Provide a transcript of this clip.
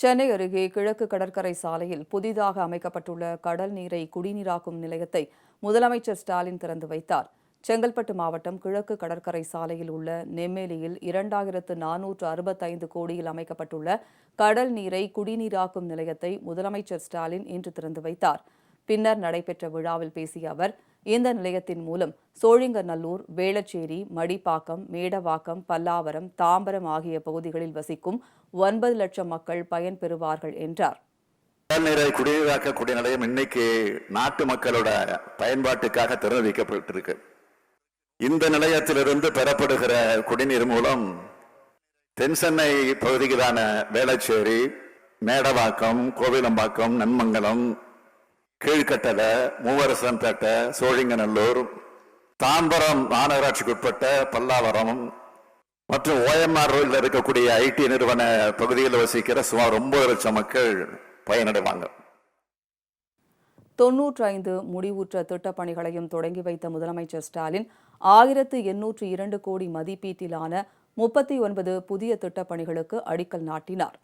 சென்னை அருகே கிழக்கு கடற்கரை சாலையில் புதிதாக அமைக்கப்பட்டுள்ள கடல் நீரை குடிநீராக்கும் நிலையத்தை முதலமைச்சர் ஸ்டாலின் திறந்து வைத்தார். செங்கல்பட்டு மாவட்டம் கிழக்கு கடற்கரை சாலையில் உள்ள நெம்மேலியில் 2465 கோடியில் அமைக்கப்பட்டுள்ள கடல் நீரை குடிநீராக்கும் நிலையத்தை முதலமைச்சர் ஸ்டாலின் இன்று திறந்து வைத்தார். பின்னர் நடைபெற்ற விழாவில் பேசிய அவர், இந்த நிலையத்தின் மூலம் சோழிங்கநல்லூர், வேளச்சேரி, மடிப்பாக்கம், மேடவாக்கம், பல்லாவரம், தாம்பரம் ஆகிய பகுதிகளில் வசிக்கும் 9 லட்சம் மக்கள் பயன்பெறுவார்கள் என்றார். நீரை குடிநீராக்கக்கூடிய நிலையம் இன்னைக்கு நாட்டு மக்களோட பயன்பாட்டுக்காக திறந்து வைக்கப்பட்டிருக்கு. இந்த நிலையத்திலிருந்து பெறப்படுகிற குடிநீர் மூலம் தென்சென்னை பகுதிகளான வேளச்சேரி, மேடவாக்கம், கோவிலம்பாக்கம், நன்மங்கலம், கீழ்கட்டளை, மூவரசன்பேட்டை, சோழிங்கநல்லூர், தாம்பரம் மாநகராட்சிக்குட்பட்ட பல்லாவரம் மற்றும் OMR ரோடில் இருக்கக்கூடிய IT நிறுவன பகுதியில் வசிக்கிற சுமார் 9 லட்சம் மக்கள் பயனடைவாங்க. 95 முடிவுற்ற திட்டப் பணிகளையும் தொடங்கி வைத்த முதலமைச்சர் ஸ்டாலின் 1802 கோடி மதிப்பீட்டிலான 39 புதிய திட்டப் பணிகளுக்கு அடிக்கல் நாட்டினார்.